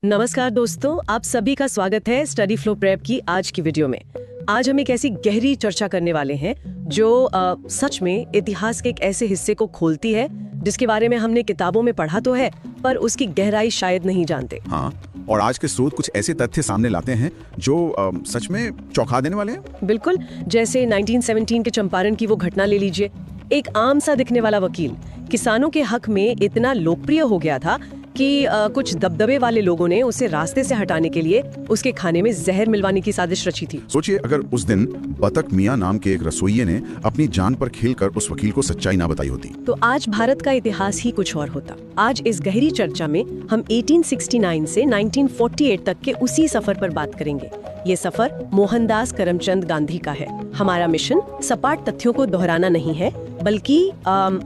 नमस्कार दोस्तों, आप सभी का स्वागत है स्टडी फ्लो प्रेप की आज की वीडियो में। आज हम एक ऐसी गहरी चर्चा करने वाले हैं जो सच में इतिहास के एक ऐसे हिस्से को खोलती है जिसके बारे में हमने किताबों में पढ़ा तो है, पर उसकी गहराई शायद नहीं जानते। हाँ, और आज के स्रोत कुछ ऐसे तथ्य सामने लाते हैं जो सच में चौंका देने वाले हैं। बिल्कुल, जैसे 1917 के चंपारण की वो घटना ले लीजिए। एक आम सा दिखने वाला वकील किसानों के हक में इतना लोकप्रिय हो गया था कि कुछ दबदबे वाले लोगों ने उसे रास्ते से हटाने के लिए उसके खाने में जहर मिलवाने की साजिश रची थी। सोचिए, अगर उस दिन बतक मियां नाम के एक रसोइये ने अपनी जान पर खेलकर उस वकील को सच्चाई ना बताई होती, तो आज भारत का इतिहास ही कुछ और होता। आज इस गहरी चर्चा में हम 1869 से 1948 तक के उसी सफर पर बात करेंगे। ये सफर मोहनदास करमचंद गांधी का है। हमारा मिशन सपाट तथ्यों को दोहराना नहीं है, बल्कि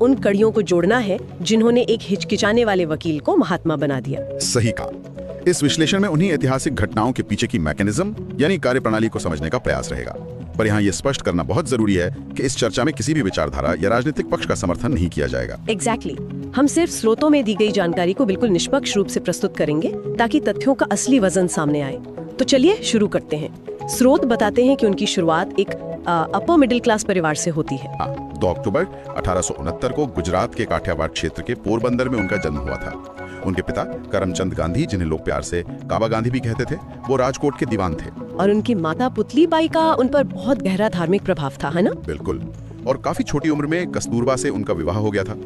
उन कड़ियों को जोड़ना है जिन्होंने एक हिचकिचाने वाले वकील को महात्मा बना दिया। सही कहा। इस विश्लेषण में उन्हीं ऐतिहासिक घटनाओं के पीछे की मैकेनिज्म यानी कार्यप्रणाली को समझने का प्रयास रहेगा। पर यहाँ ये स्पष्ट करना बहुत जरूरी है कि इस चर्चा में किसी भी विचारधारा या राजनीतिक पक्ष का समर्थन नहीं किया जाएगा। एग्जैक्टली। हम सिर्फ स्रोतों में दी गई जानकारी को बिल्कुल निष्पक्ष रूप से प्रस्तुत करेंगे ताकि तथ्यों का असली वजन सामने आए। तो चलिए शुरू करते हैं। स्रोत बताते हैं कि उनकी शुरुआत एक अपर मिडिल क्लास परिवार से होती है। 2 अक्टूबर 1869 को गुजरात के काठियावाड़ क्षेत्र के पोरबंदर में उनका जन्म हुआ था। उनके पिता करमचंद गांधी, जिन्हें लोग प्यार से काबा गांधी भी कहते थे, वो राजकोट के दीवान थे। और उनकी माता पुतली बाई का उन पर बहुत गहरा धार्मिक प्रभाव था, है ना? बिल्कुल। और काफी छोटी उम्र में कस्तूरबा से उनका विवाह हो गया था।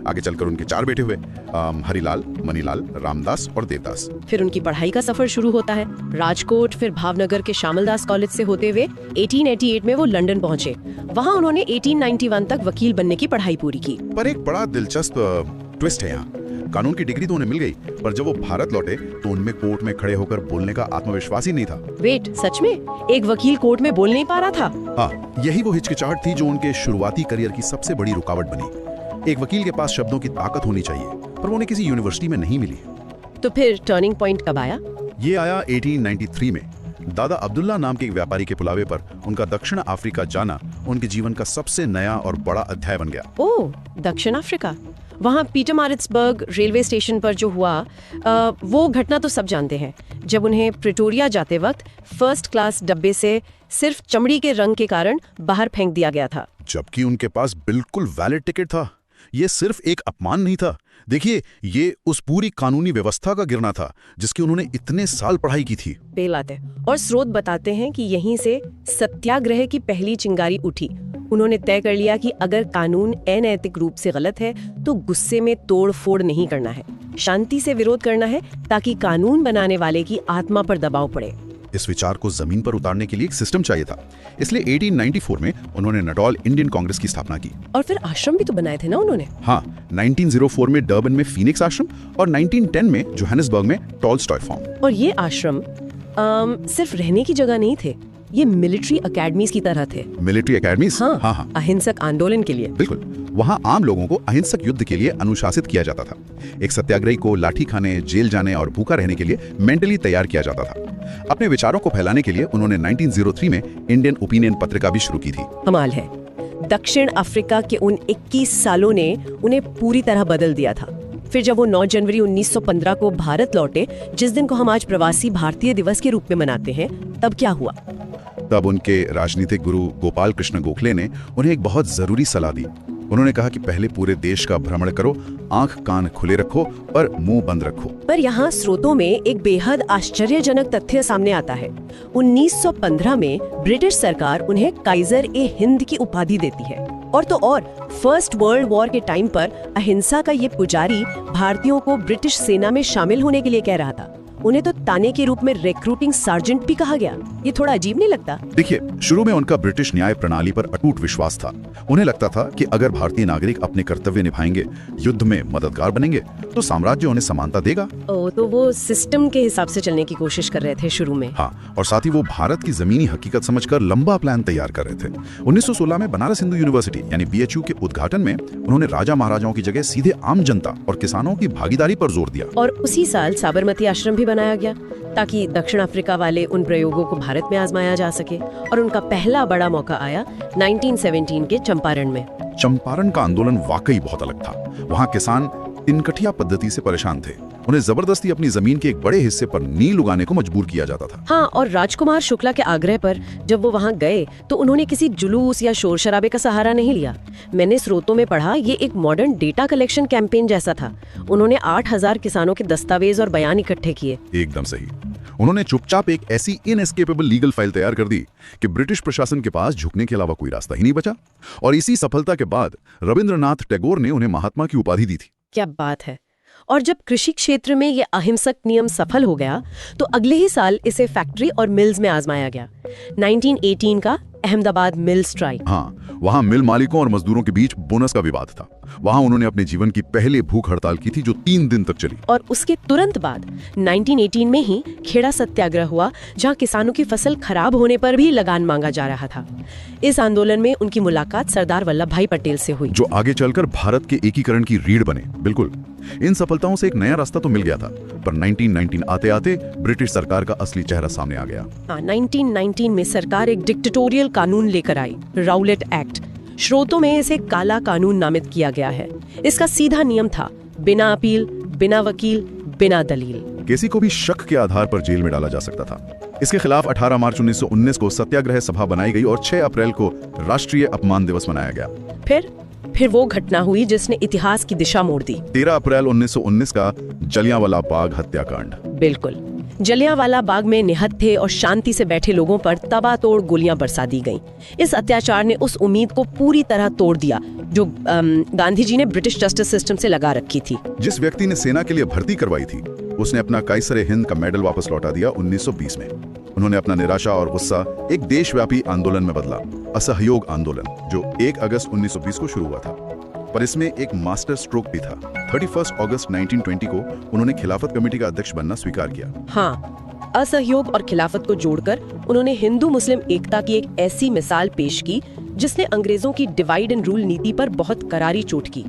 आगे चलकर उनके 4 बेटे हुए, हरिलाल, मनीलाल, रामदास और देवदास। फिर उनकी पढ़ाई का सफर शुरू होता है। राजकोट, फिर भावनगर के श्यामलदास कॉलेज से होते हुए 1888 में वो लंदन पहुंचे। वहां उन्होंने 1891 तक वकील बनने की पढ़ाई पूरी की। पर एक बड़ा दिलचस्प ट्विस्ट है यहाँ। कानून की डिग्री तो उन्हें मिल गई, पर जब वो भारत लौटे तो उनमें कोर्ट में खड़े होकर बोलने का आत्मविश्वास ही नहीं था। वेट, सच में एक वकील कोर्ट में बोल नहीं पा रहा था? हाँ, यही वो हिचकिचाहट थी जो उनके शुरुआती करियर की सबसे बड़ी रुकावट बनी। एक वकील के पास शब्दों की ताकत होनी चाहिए, पर वो उन्हें किसी यूनिवर्सिटी में नहीं मिली। तो फिर टर्निंग पॉइंट कब आया? ये आया 1893 में। दादा अब्दुल्ला नाम के एक व्यापारी के बुलावे पर उनका दक्षिण अफ्रीका जाना उनके जीवन का सबसे नया और बड़ा अध्याय बन गया। ओह, दक्षिण अफ्रीका। वहाँ पीटरमारिट्सबर्ग रेलवे स्टेशन पर जो हुआ वो घटना तो सब जानते हैं, जब उन्हें प्रिटोरिया जाते वक्त फर्स्ट क्लास डब्बे से सिर्फ चमड़ी के रंग के कारण बाहर फेंक दिया गया था, जबकि उनके पास बिल्कुल वैलिड टिकट था। ये सिर्फ एक अपमान नहीं था, देखिए, ये उस पूरी कानूनी व्यवस्था का गिरना था जिसकी उन्होंने इतने साल पढ़ाई की थी। बेलात है। और स्रोत बताते हैं कि यहीं से सत्याग्रह की पहली चिंगारी उठी। उन्होंने तय कर लिया कि अगर कानून अनैतिक रूप से गलत है तो गुस्से में तोड़ फोड़ नहीं करना है, शांति से विरोध करना है ताकि कानून बनाने वाले की आत्मा पर दबाव पड़े। इस विचार को जमीन पर उतारने के लिए एक सिस्टम चाहिए था, इसलिए 1894 में उन्होंने नडॉल इंडियन कांग्रेस की स्थापना की। और फिर आश्रम भी तो बनाए थे ना उन्होंने? हाँ, 1904 में डर्बन में फीनिक्स आश्रम और 1910 में जोहानिसबर्ग में टॉल्स्टॉय फार्म। और ये आश्रम सिर्फ रहने की जगह नहीं थे, ये मिलिट्री अकेडमीज की तरह थे। Military academies? हाँ, अहिंसक आंदोलन के लिए। बिल्कुल। वहाँ आम लोगों को अहिंसक युद्ध के लिए अनुशासित किया जाता था। एक सत्याग्रही को लाठी खाने, जेल जाने और भूखा रहने के लिए मेंटली तैयार किया जाता था। अपने विचारों को फैलाने के लिए उन्होंने 1903 में इंडियन ओपिनियन पत्रिका भी शुरू की थी। कमाल है, दक्षिण अफ्रीका के उन 21 सालों ने उन्हें पूरी तरह बदल दिया था। फिर जब वो 9 जनवरी 1915 को भारत लौटे, जिस दिन को हम आज प्रवासी भारतीय दिवस के रूप में मनाते हैं, तब क्या हुआ? तब उनके राजनीतिक गुरु गोपाल कृष्ण गोखले ने उन्हें एक बहुत जरूरी सलाह दी। उन्होंने कहा कि पहले पूरे देश का भ्रमण करो, आंख कान खुले रखो और मुंह बंद रखो। पर यहाँ स्रोतों में एक बेहद आश्चर्यजनक तथ्य सामने आता है। 1915 में ब्रिटिश सरकार उन्हें काइजर ए हिंद की उपाधि देती है। और तो और फर्स्ट वर्ल्ड वॉर के टाइम पर अहिंसा का ये पुजारी भारतीयों को ब्रिटिश सेना में शामिल होने के लिए कह रहा था। उन्हें तो ताने के रूप में रिक्रूटिंग सार्जेंट भी कहा गया। ये थोड़ा अजीब नहीं लगता? देखिए, शुरू में उनका ब्रिटिश न्याय प्रणाली पर अटूट विश्वास था। उन्हें लगता था कि अगर भारतीय नागरिक अपने कर्तव्य निभाएंगे, युद्ध में मददगार बनेंगे, तो साम्राज्य उन्हें समानता देगा। तो वो सिस्टम के हिसाब से चलने की कोशिश कर रहे थे शुरू में। हाँ, और साथ ही वो भारत की जमीनी हकीकत समझकर लंबा प्लान तैयार कर रहे थे। 1916 में बनारस हिंदू यूनिवर्सिटी यानी BHU के उद्घाटन में उन्होंने राजा महाराजाओं की जगह सीधे आम जनता और किसानों की भागीदारी पर जोर दिया। और उसी साल साबरमती आश्रम भी बनाया गया ताकि दक्षिण अफ्रीका वाले उन प्रयोगों को भारत में आजमाया जा सके। और उनका पहला बड़ा मौका आया 1917 के चंपारण में। चंपारण का आंदोलन वाकई बहुत अलग था। वहाँ किसान तिनकठिया पद्धति से परेशान थे। उन्हें जबरदस्ती अपनी जमीन के एक बड़े हिस्से पर नील उगाने को मजबूर किया जाता था। हाँ, और राजकुमार शुक्ला के आग्रह पर जब वो वहाँ गए तो उन्होंने किसी जुलूस या शोर शराबे का सहारा नहीं लिया। मैंने स्रोतों में पढ़ा ये एक मॉडर्न डेटा कलेक्शन कैंपेन जैसा था। उन्होंने 8,000 किसानों के दस्तावेज और बयान इकट्ठे किए। एकदम सही। उन्होंने चुपचाप एक ऐसी इनएस्केपेबल लीगल फाइल तैयार कर दी कि ब्रिटिश प्रशासन के पास झुकने के अलावा कोई रास्ता ही नहीं बचा। और इसी सफलता के बाद रविंद्रनाथ टैगोर ने उन्हें महात्मा की उपाधि दी थी। क्या बात है। और जब कृषि क्षेत्र में ये अहिंसक नियम सफल हो गया तो अगले ही साल इसे फैक्ट्री और मिल्स में आजमाया गया। 1918 का अहमदाबाद मिल स्ट्राइक। हाँ, वहाँ मिल मालिकों और मजदूरों के बीच बोनस का विवाद था। वहाँ उन्होंने अपने जीवन की पहली भूख हड़ताल की थी जो 3 दिन तक चली। और उसके तुरंत बाद 1918 में ही खेड़ा सत्याग्रह हुआ, जहाँ किसानों की फसल खराब होने पर भी लगान मांगा जा रहा था। इस आंदोलन में उनकी मुलाकात सरदार वल्लभ भाई पटेल से हुई, जो आगे चलकर भारत के एकीकरण की रीढ़ बने। बिल्कुल, इन सफलताओं से एक नया रास्ता तो मिल गया था, पर 1919 आते आते ब्रिटिश सरकार का असली चेहरा सामने आ गया। 1919 में सरकार एक डिक्टेटोरियल कानून लेकर आई, राउलेट एक्ट। स्रोतों में इसे काला कानून नामित किया गया है। इसका सीधा नियम था, बिना अपील, बिना वकील, बिना दलील किसी को भी शक के आधार पर जेल में डाला जा सकता था। इसके खिलाफ 18 मार्च 1919 को सत्याग्रह सभा बनाई गई और 6 अप्रैल को राष्ट्रीय अपमान दिवस मनाया गया। फिर वो घटना हुई जिसने इतिहास की दिशा मोड़ दी। 13 अप्रैल 1919 का जलियांवाला बाग हत्याकांड। बिल्कुल, जलियांवाला बाग में निहत्थे और शांति से बैठे लोगों पर तबातोड़ गोलियां बरसा दी गईं। इस अत्याचार ने उस उम्मीद को पूरी तरह तोड़ दिया जो गांधी जी ने ब्रिटिश जस्टिस सिस्टम से लगा रखी थी। जिस व्यक्ति ने सेना के लिए भर्ती करवाई थी उसने अपना काइसरे हिंद का मेडल वापस लौटा दिया 1920 में। उन्होंने अपना निराशा और गुस्सा एक देशव्यापी आंदोलन में बदला, असहयोग आंदोलन, जो 1 अगस्त 1920 को शुरू हुआ था। पर इसमें एक मास्टर स्ट्रोक भी था। 31 अगस्त 1920 को उन्होंने खिलाफत कमेटी का अध्यक्ष बनना स्वीकार किया। हाँ, असहयोग और खिलाफत को जोड़कर उन्होंने हिंदू मुस्लिम एकता की एक ऐसी मिसाल पेश की जिसने अंग्रेजों की डिवाइड एंड रूल नीति पर बहुत करारी चोट की।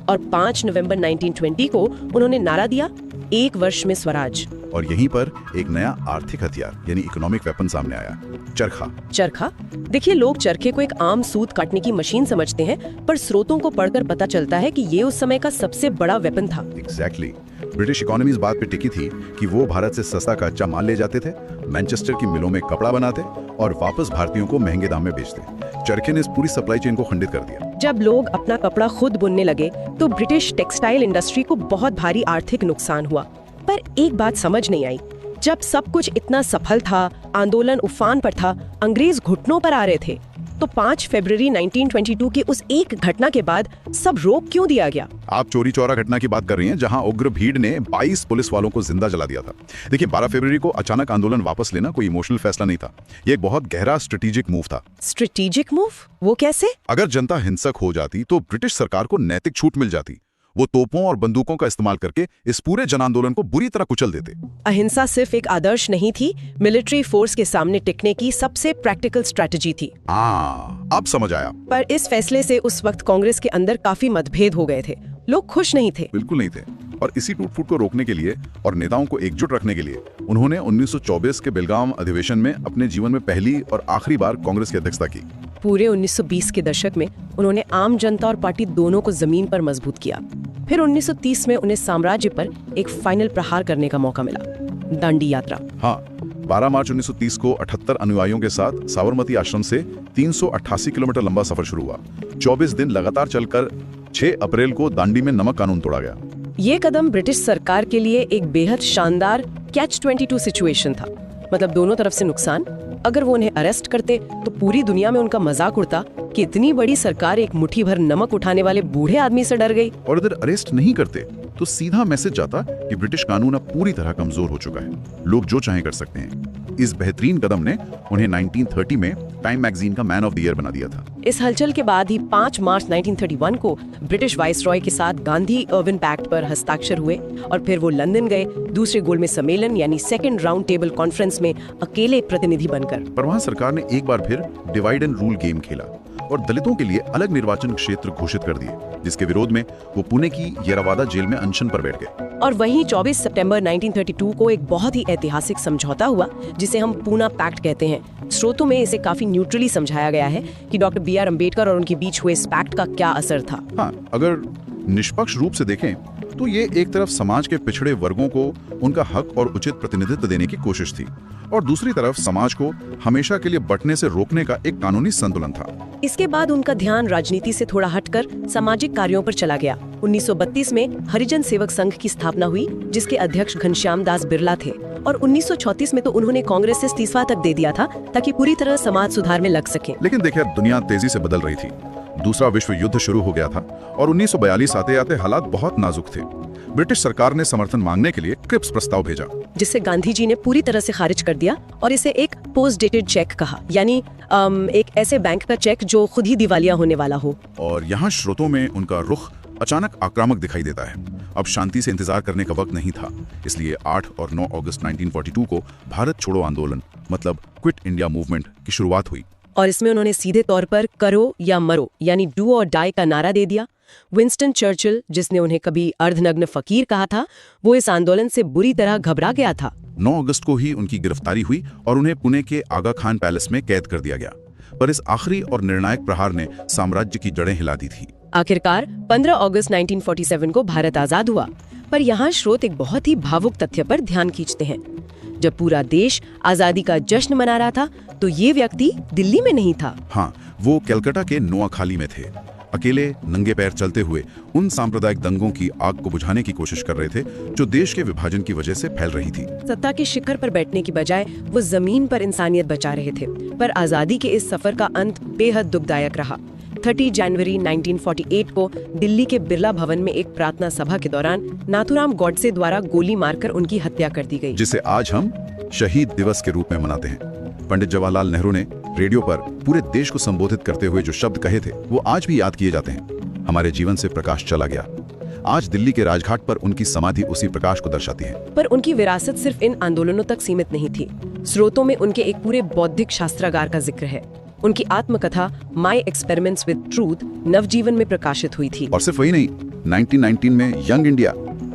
और 5 नवंबर 1920 को उन्होंने नारा दिया, 1 वर्ष में स्वराज। और यहीं पर एक नया आर्थिक हथियार यानी इकोनॉमिक वेपन सामने आया, चरखा। देखिए, लोग चरखे को एक आम सूत काटने की मशीन समझते हैं, पर स्रोतों को पढ़कर पता चलता है कि ये उस समय का सबसे बड़ा वेपन था। एग्जैक्टली। ब्रिटिश इकोनॉमी इस बात पे टिकी थी कि वो भारत से सस्ता कच्चा माल ले जाते थे, मैनचेस्टर की मिलों में कपड़ा बनाते और वापस भारतीयों को महंगे दाम में बेचते। चरखे ने इस पूरी सप्लाई चेन को खंडित कर दिया। जब लोग अपना कपड़ा खुद बुनने लगे तो ब्रिटिश टेक्सटाइल इंडस्ट्री को बहुत भारी आर्थिक नुकसान हुआ। पर एक बात समझ नहीं आई, जब सब कुछ इतना सफल था, आंदोलन उफान पर था, अंग्रेज घुटनों पर आ रहे थे, तो 5 फरवरी 1922 की उस एक घटना के बाद सब रोक क्यों दिया गया? आप चोरी चौरा घटना की बात कर रही हैं, जहां उग्र भीड़ ने 22 पुलिस वालों को जिंदा जला दिया था। देखिए, 12 फरवरी को अचानक आंदोलन वापस लेना कोई इमोशनल फैसला नहीं था, ये एक बहुत गहरा स्ट्रेटेजिक मूव था। Strategic move? वो कैसे? अगर जनता हिंसक हो जाती तो ब्रिटिश सरकार को नैतिक छूट मिल जाती। वो तोपों और बंदूकों का इस्तेमाल करके इस पूरे जन आंदोलन को बुरी तरह कुचल देते। अहिंसा सिर्फ एक आदर्श नहीं थी, मिलिट्री फोर्स के सामने टिकने की सबसे प्रैक्टिकल स्ट्रेटजी थी। अब समझ आया। पर इस फैसले से उस वक्त कांग्रेस के अंदर काफी मतभेद हो गए थे। लोग खुश नहीं थे। बिल्कुल नहीं थे। और इसी टूट-फूट को रोकने के लिए और नेताओं को एकजुट रखने के लिए उन्होंने 1924 के बेलगाम अधिवेशन में अपने जीवन में पहली और आखिरी बार कांग्रेस की अध्यक्षता की। पूरे 1920 के दशक में उन्होंने आम जनता और पार्टी दोनों को जमीन पर मजबूत किया। फिर 1930 में उन्हें साम्राज्य पर एक फाइनल प्रहार करने का मौका मिला, दांडी यात्रा। हाँ, 12 मार्च 1930 को 78 अनुयायियों के साथ साबरमती आश्रम से 388 किलोमीटर लंबा सफर शुरू हुआ। 24 दिन लगातार चलकर 6 अप्रैल को दांडी में नमक कानून तोड़ा गया। ये कदम ब्रिटिश सरकार के लिए एक बेहद शानदार कैच-22 सिचुएशन था। मतलब दोनों तरफ से नुकसान। अगर वो उन्हें अरेस्ट करते तो पूरी दुनिया में उनका मजाक उड़ता कि इतनी बड़ी सरकार एक मुट्ठी भर नमक उठाने वाले बूढ़े आदमी से डर गई। और अगर अरेस्ट नहीं करते तो सीधा मैसेज जाता कि ब्रिटिश कानून अब पूरी तरह कमजोर हो चुका है, लोग जो चाहें कर सकते हैं। इस बेहतरीन कदम ने उन्हें 1930 में टाइम मैगजीन का मैन ऑफ द ईयर बना दिया था। इस हलचल के बाद ही 5 मार्च 1931 को ब्रिटिश वाइसरॉय के साथ गांधी अर्विन पैक्ट पर हस्ताक्षर हुए और फिर वो लंदन गए दूसरे गोलमेज सम्मेलन यानी सेकंड राउंड टेबल कॉन्फ्रेंस में अकेले प्रतिनिधि बनकर। पर वहाँ सरकार ने एक बार फिर डिवाइड एंड रूल गेम खेला और दलितों के लिए अलग निर्वाचन क्षेत्र घोषित कर दिए, जिसके विरोध में वो पुणे की येरावादा जेल में अनशन पर बैठ गए। और वहीं 24 सितंबर 1932 को एक बहुत ही ऐतिहासिक समझौता हुआ जिसे हम पूना पैक्ट कहते हैं। स्रोतों में इसे काफी न्यूट्रली समझाया गया है कि डॉक्टर बी.आर. अम्बेडकर और उनके बीच हुए इस पैक्ट का क्या असर था। हाँ, अगर निष्पक्ष रूप से देखें तो ये एक तरफ समाज के पिछड़े वर्गों को उनका हक और उचित प्रतिनिधित्व देने की कोशिश थी, और दूसरी तरफ समाज को हमेशा के लिए बंटने से रोकने का एक कानूनी संतुलन था। इसके बाद उनका ध्यान राजनीति से थोड़ा हटकर सामाजिक कार्यों पर चला गया। 1932 में हरिजन सेवक संघ की स्थापना हुई, जिसके अध्यक्ष घनश्याम दास बिरला थे, और 1934 में तो उन्होंने कांग्रेस से इस्तीफा तक दे दिया था ताकि पूरी तरह समाज सुधार में लग सके। लेकिन देखिए, दुनिया तेजी से बदल रही थी। दूसरा विश्व युद्ध शुरू हो गया था और 1942 आते आते हालात बहुत नाजुक थे। ब्रिटिश सरकार ने समर्थन मांगने के लिए क्रिप्स प्रस्ताव भेजा, जिसे गांधी जी ने पूरी तरह से खारिज कर दिया और इसे एक पोस्ट डेटेड चेक कहा, यानी एक ऐसे बैंक का चेक जो खुद ही दिवालिया होने वाला हो। और यहाँ स्रोतों में उनका रुख अचानक आक्रामक दिखाई देता है। अब शांति से इंतजार करने का वक्त नहीं था, इसलिए 8 और 9 अगस्त 1942 को भारत छोड़ो आंदोलन मतलब क्विट इंडिया मूवमेंट की शुरुआत हुई। और इसमें उन्होंने सीधे तौर पर करो या मरो यानी डू और डाई का नारा दे दिया। विंस्टन चर्चिल, जिसने उन्हें कभी अर्धनग्न फकीर कहा था, वो इस आंदोलन से बुरी तरह घबरा गया था। 9 अगस्त को ही उनकी गिरफ्तारी हुई और उन्हें पुणे के आगा खान पैलेस में कैद कर दिया गया। पर इस आखिरी और निर्णायक प्रहार ने साम्राज्य की जड़ें हिला दी थी। आखिरकार 15 अगस्त 1947 को भारत आजाद हुआ। पर यहाँ स्रोत एक बहुत ही भावुक तथ्य पर ध्यान खींचते हैं। जब पूरा देश आजादी का जश्न मना रहा था, तो ये व्यक्ति दिल्ली में नहीं था। हाँ, वो कलकत्ता के नोआखाली में थे। अकेले नंगे पैर चलते हुए उन सांप्रदायिक दंगों की आग को बुझाने की कोशिश कर रहे थे जो देश के विभाजन की वजह से फैल रही थी। सत्ता के शिखर पर बैठने की बजाय वो जमीन पर इंसानियत बचा रहे थे। पर आजादी के इस सफर का अंत बेहद दुखदायक रहा। 30 जनवरी 1948 को दिल्ली के बिरला भवन में एक प्रार्थना सभा के दौरान नाथूराम गॉडसे द्वारा गोली मारकर उनकी हत्या कर दी गई, जिसे आज हम शहीद दिवस के रूप में मनाते हैं। पंडित जवाहरलाल नेहरू ने रेडियो पर पूरे देश को संबोधित करते हुए जो शब्द कहे थे, वो आज भी याद किए जाते हैं। हमारे जीवन से प्रकाश चला गया। आज दिल्ली के राजघाट पर उनकी समाधि उसी प्रकाश को दर्शाती है। पर उनकी विरासत सिर्फ इन आंदोलनों तक सीमित नहीं थी। स्रोतों में उनके एक पूरे बौद्धिक शास्त्रागार का जिक्र है। उनकी आत्मकथा माई एक्सपेरिमेंट्स विद ट्रूथ नवजीवन में प्रकाशित हुई थी। और सिर्फ वही नहीं, 1919 में यंग इंडिया,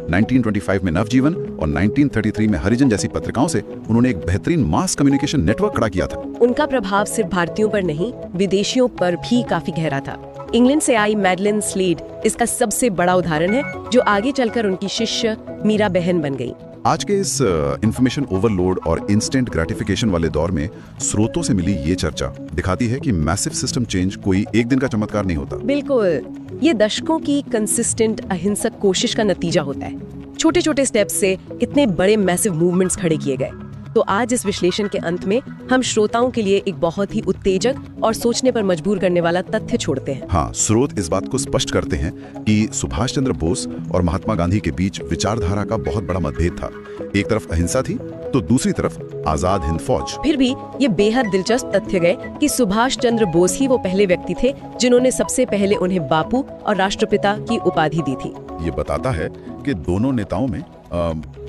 1925 में नवजीवन और 1933 में हरिजन जैसी पत्रिकाओं से उन्होंने एक बेहतरीन मास कम्युनिकेशन नेटवर्क खड़ा किया था। उनका प्रभाव सिर्फ भारतीयों पर नहीं, विदेशियों पर भी काफी गहरा था। इंग्लैंड से आई मैडलिन स्लीड इसका सबसे बड़ा उदाहरण है, जो आगे चलकर उनकी शिष्य मीरा बहन बन गई। आज के इस इंफॉर्मेशन ओवरलोड और इंस्टेंट ग्रेटिफिकेशन वाले दौर में स्रोतों से मिली ये चर्चा दिखाती है कि मैसिव सिस्टम चेंज कोई एक दिन का चमत्कार नहीं होता। बिल्कुल, ये दशकों की कंसिस्टेंट अहिंसक कोशिश का नतीजा होता है। छोटे छोटे स्टेप्स से इतने बड़े मैसिव मूवमेंट्स खड़े किए गए। तो आज इस विश्लेषण के अंत में हम श्रोताओं के लिए एक बहुत ही उत्तेजक और सोचने पर मजबूर करने वाला तथ्य छोड़ते हैं। हाँ, स्रोत इस बात को स्पष्ट करते हैं कि सुभाष चंद्र बोस और महात्मा गांधी के बीच विचारधारा का बहुत बड़ा मतभेद था। एक तरफ अहिंसा थी तो दूसरी तरफ आजाद हिंद फौज। फिर भी ये बेहद दिलचस्प तथ्य गए कि सुभाष चंद्र बोस ही वो पहले व्यक्ति थे जिन्होंने सबसे पहले उन्हें बापू और राष्ट्रपिता की उपाधि दी थी। ये बताता है कि दोनों नेताओं में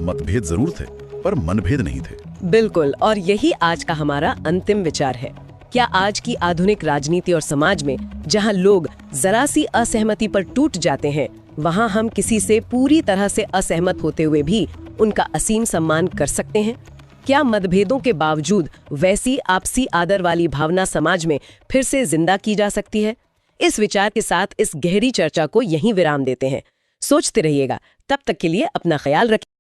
मतभेद जरूर थे, पर मनभेद नहीं थे। बिल्कुल, और यही आज का हमारा अंतिम विचार है। क्या आज की आधुनिक राजनीति और समाज में जहां लोग जरा सी असहमति पर टूट जाते हैं, वहां हम किसी से पूरी तरह से असहमत होते हुए भी उनका असीम सम्मान कर सकते हैं? क्या मतभेदों के बावजूद वैसी आपसी आदर वाली भावना समाज में फिर से जिंदा की जा सकती है? इस विचार के साथ इस गहरी चर्चा को यहीं विराम देते हैं। सोचते रहिएगा। तब तक के लिए अपना ख्याल रखिए।